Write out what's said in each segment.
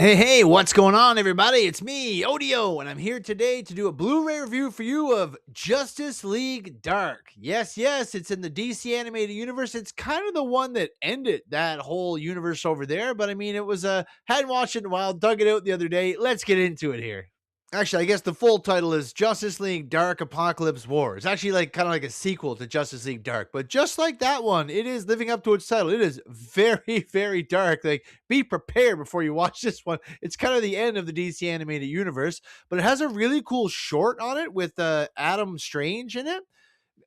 Hey, what's going on, everybody? It's me, Odio, and I'm here today to do a Blu-ray review for you of Justice League Dark. Yes, it's in the DC animated universe. It's kind of the one that ended that whole universe over there, but I mean, it was hadn't watched it in a while, dug it out the other day. Let's get into it here. Actually, I guess the full title is Justice League Dark Apokolips War. It's actually like kind of like a sequel to Justice League Dark, but just like that one, it is living up to its title. It is very, very dark. Like, be prepared before you watch this one. It's kind of the end of the DC animated universe, but it has a really cool short on it with Adam Strange in it.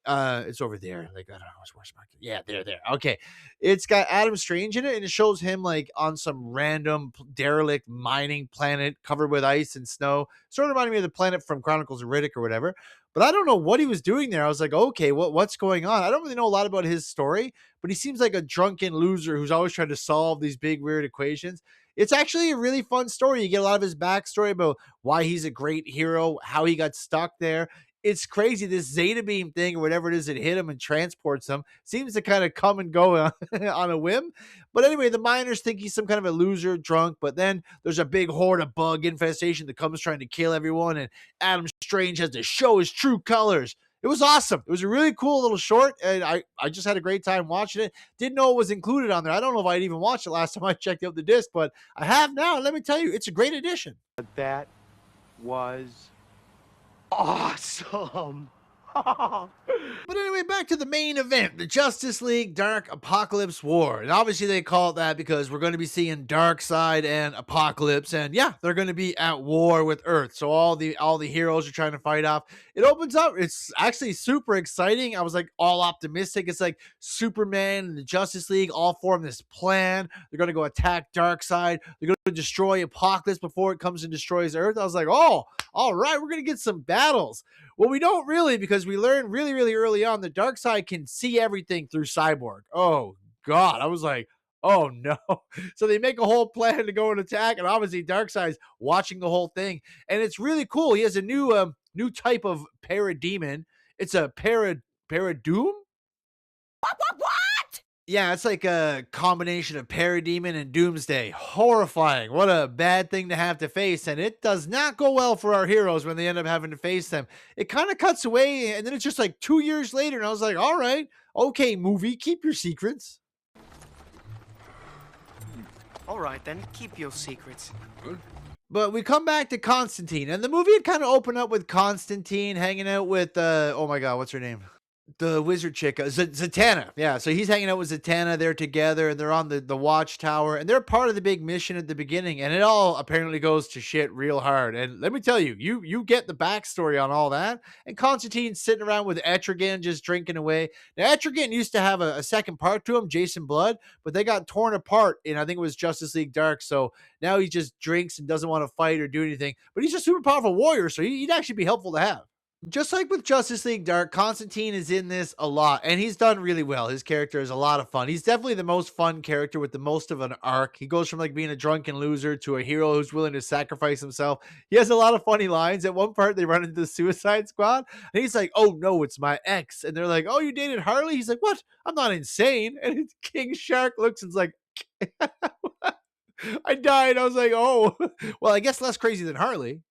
It's over there. Like, I don't know where's my, yeah, there. Okay. It's got Adam Strange in it, and it shows him like on some random derelict mining planet covered with ice and snow. Sort of reminded me of the planet from Chronicles of Riddick or whatever. But I don't know what he was doing there. I was like, okay, what's going on? I don't really know a lot about his story, but he seems like a drunken loser who's always trying to solve these big weird equations. It's actually a really fun story. You get a lot of his backstory about why he's a great hero, how he got stuck there. It's crazy. This Zeta beam thing or whatever it is that hit him and transports him seems to kind of come and go on a whim. But anyway, the miners think he's some kind of a loser drunk, but then there's a big horde of bug infestation that comes trying to kill everyone, and Adam Strange has to show his true colors. It was awesome. It was a really cool little short, and I just had a great time watching it. Didn't know it was included on there. I don't know if I'd even watched it last time I checked out the disc, but I have now. And let me tell you, it's a great addition. That was awesome. But anyway, back to the main event, the Justice League Dark Apokolips War. And obviously they call it that because we're going to be seeing Darkseid and Apokolips, and yeah, they're going to be at war with Earth. So all the heroes are trying to fight off. It opens up. It's actually super exciting. I was like all optimistic. It's like Superman and the Justice League all form this plan. They're going to go attack Darkseid. They're going to destroy Apokolips before it comes and destroys Earth. I was like, oh, all right, we're going to get some battles. Well, we don't really, because we learned really early on that Darkseid can see everything through Cyborg. Oh, God. I was like, oh, no. So they make a whole plan to go and attack, and obviously Darkseid's watching the whole thing. And it's really cool. He has a new type of parademon. It's a paradoom? What? Yeah, it's like a combination of Parademon and Doomsday. Horrifying. What a bad thing to have to face. And it does not go well for our heroes when they end up having to face them. It kind of cuts away, and then it's just like 2 years later, and I was like, all right, okay, movie, keep your secrets. All right, then, keep your secrets. But we come back to Constantine, and the movie had kind of opened up with Constantine hanging out with, oh my God, what's her name? The wizard chick, Zatanna. Yeah, so he's hanging out with Zatanna. They're together, and they're on the watchtower, and they're part of the big mission at the beginning, and it all apparently goes to shit real hard. And let me tell you, you get the backstory on all that. And Constantine's sitting around with Etrigan just drinking away. Now, Etrigan used to have a second part to him, Jason Blood, but they got torn apart in, I think it was Justice League Dark, so now he just drinks and doesn't want to fight or do anything. But he's a super powerful warrior, so he'd actually be helpful to have. Just like with Justice League Dark, Constantine is in this a lot, and he's done really well. His character is a lot of fun. He's definitely the most fun character with the most of an arc. He goes from like being a drunken loser to a hero who's willing to sacrifice himself. He has a lot of funny lines. At one part, they run into the Suicide Squad, and he's like, "Oh no, it's my ex," and they're like, "Oh, you dated Harley?" He's like, "What? I'm not insane." And King Shark looks and's like, I died. I was like, "Oh, well, I guess less crazy than Harley."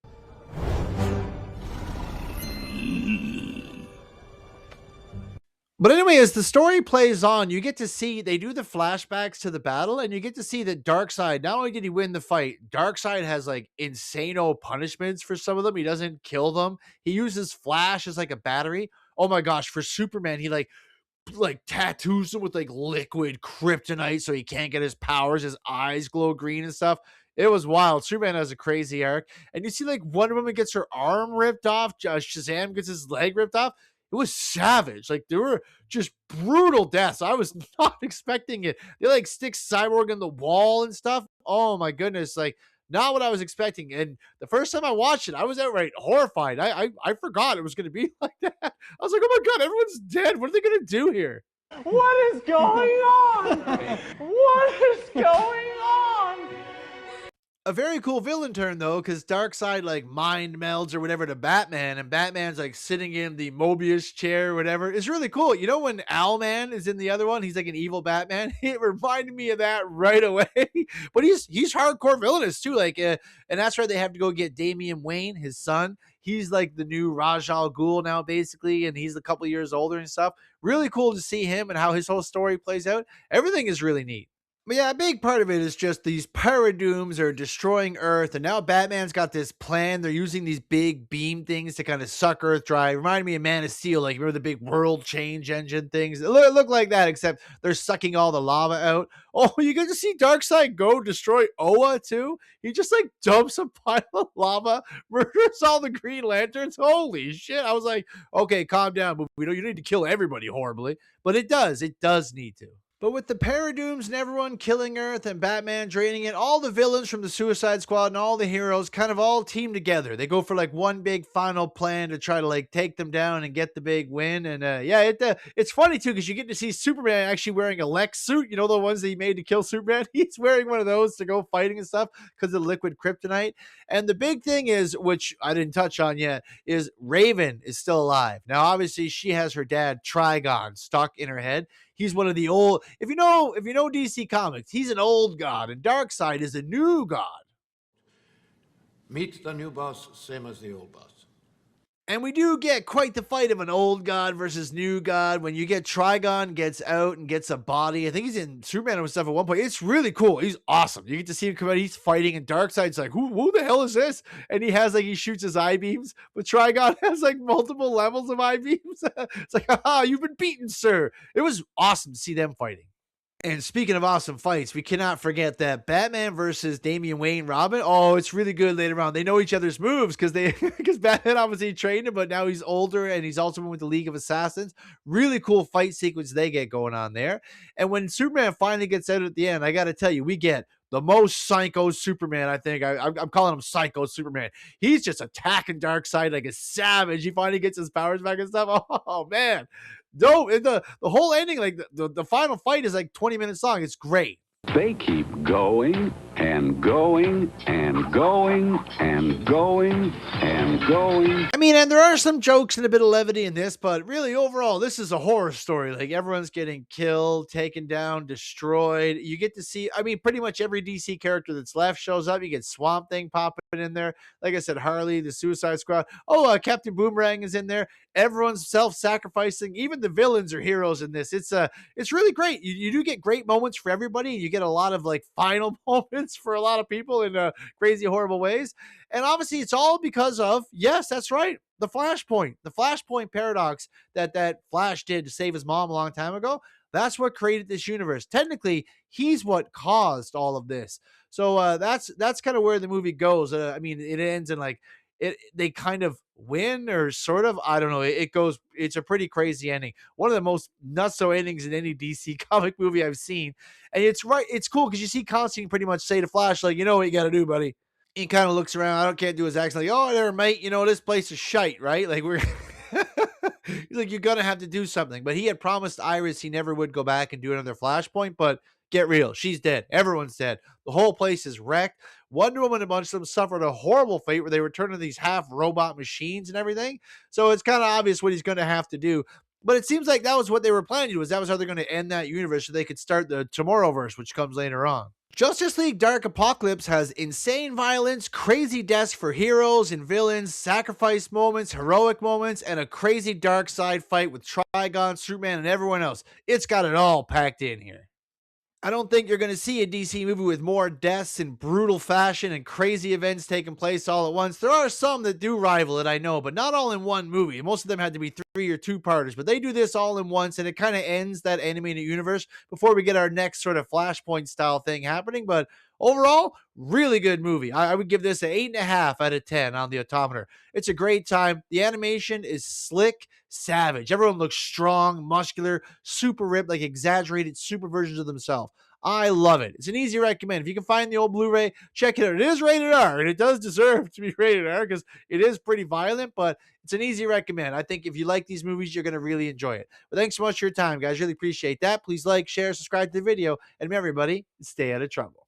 But anyway, as the story plays on, you get to see they do the flashbacks to the battle, and you get to see that Darkseid, not only did he win the fight, Darkseid has like insano punishments for some of them. He doesn't kill them. He uses Flash as like a battery. Oh my gosh, for Superman, he like tattoos him with like liquid kryptonite so he can't get his powers. His eyes glow green and stuff. It was wild. Superman has a crazy arc. And you see like Wonder Woman gets her arm ripped off. Shazam gets his leg ripped off. It was savage. Like, there were just brutal deaths. I was not expecting it. They like stick Cyborg in the wall and stuff. Oh my goodness. Like, not what I was expecting. And the first time I watched it, I was outright horrified. I forgot it was going to be like that. I was like, oh my God, everyone's dead. What are they going to do here? What is going on? What is going on? A very cool villain turn though, because Darkseid like mind melds or whatever to Batman, and Batman's like sitting in the Mobius chair or whatever. It's really cool. You know when Owlman is in the other one, he's like an evil Batman. It reminded me of that right away. But he's hardcore villainous too. And that's why they have to go get Damian Wayne, his son. He's like the new Raj Al Ghul now, basically, and he's a couple years older and stuff. Really cool to see him and how his whole story plays out. Everything is really neat. But yeah, a big part of it is just these paradooms are destroying Earth, and now Batman's got this plan. They're using these big beam things to kind of suck Earth dry. Reminded me of Man of Steel, like remember the big world change engine things? It look like that, except they're sucking all the lava out. Oh, you get to see Darkseid go destroy Oa too. He just like dumps a pile of lava, murders all the Green Lanterns. Holy shit! I was like, okay, calm down, but we don't. You need to kill everybody horribly, but it does need to. But with the Paradooms and everyone killing Earth and Batman draining it, all the villains from the Suicide Squad and all the heroes kind of all team together. They go for like one big final plan to try to like take them down and get the big win. And it's funny too because you get to see Superman actually wearing a Lex suit. You know the ones that he made to kill Superman. He's wearing one of those to go fighting and stuff because of the liquid kryptonite. And the big thing is, which I didn't touch on yet, is Raven is still alive. Now, obviously, she has her dad Trigon stuck in her head. He's one of the old. If you know DC Comics, he's an old god, and Darkseid is a new god. Meet the new boss, same as the old boss. And we do get quite the fight of an old god versus new god when you get Trigon gets out and gets a body. I think he's in Superman and stuff at one point. It's really cool. He's awesome. You get to see him come out. He's fighting, and Darkseid's like, who the hell is this? And he shoots his eye beams, but Trigon has like multiple levels of eye beams. It's like, haha, you've been beaten, sir. It was awesome to see them fighting. And speaking of awesome fights, we cannot forget that Batman versus Damian Wayne Robin. Oh, it's really good later on. They know each other's moves because Batman obviously trained him, but now he's older and he's also been with the League of Assassins. Really cool fight sequence they get going on there. And when Superman finally gets out at the end, I got to tell you, we get the most psycho Superman, I think. I'm calling him Psycho Superman. He's just attacking Darkseid like a savage. He finally gets his powers back and stuff. Oh, man. No, the whole ending, like the final fight is like 20 minutes long. It's great. They keep going and going and going and going and going. I mean, and there are some jokes and a bit of levity in this, but really overall, this is a horror story. Like everyone's getting killed, taken down, destroyed. You get to see, I mean, pretty much every DC character that's left shows up. You get Swamp Thing popping in there. Like I said, Harley, the Suicide Squad. Oh, Captain Boomerang is in there. Everyone's self-sacrificing. Even the villains are heroes in this. It's really great. You do get great moments for everybody, and you get a lot of like final moments for a lot of people in crazy, horrible ways. And obviously, it's all because of, yes, that's right, the Flashpoint paradox that Flash did to save his mom a long time ago. That's what created this universe. Technically, he's what caused all of this. So that's kind of where the movie goes. I mean, it ends in like they kind of win or sort of. I don't know. It goes. It's a pretty crazy ending. One of the most nutso endings in any DC comic movie I've seen. And it's right. It's cool because you see Constantine pretty much say to Flash, like, you know what you got to do, buddy. He kind of looks around. I can't do his accent. Like, oh, there, mate. You know this place is shite, right? Like we're. He's like, you're gonna have to do something. But he had promised Iris he never would go back and do another Flashpoint. But get real, she's dead. Everyone's dead. The whole place is wrecked. Wonder Woman and a bunch of them suffered a horrible fate where they were turned into these half robot machines and everything. So it's kind of obvious what he's going to have to do. But it seems like that was what they were planning to do. That was how they're going to end that universe so they could start the Tomorrowverse, which comes later on. Justice League Dark Apokolips has insane violence, crazy deaths for heroes and villains, sacrifice moments, heroic moments, and a crazy dark side fight with Trigon, Superman, and everyone else. It's got it all packed in here. I don't think you're going to see a DC movie with more deaths in brutal fashion and crazy events taking place all at once. There are some that do rival it, I know, but not all in one movie. Most of them had to be 3 or 2-parters, but they do this all in once, and it kind of ends that animated universe before we get our next sort of Flashpoint style thing happening. But overall, really good movie. I would give this an 8.5 out of 10 on the odometer. It's a great time. The animation is slick, savage. Everyone looks strong, muscular, super ripped, like exaggerated super versions of themselves. I love it. It's an easy recommend. If you can find the old Blu-ray, check it out. It is rated R, and it does deserve to be rated R because it is pretty violent, but it's an easy recommend. I think if you like these movies, you're going to really enjoy it. But thanks so much for your time, guys. Really appreciate that. Please like, share, subscribe to the video, and everybody, stay out of trouble.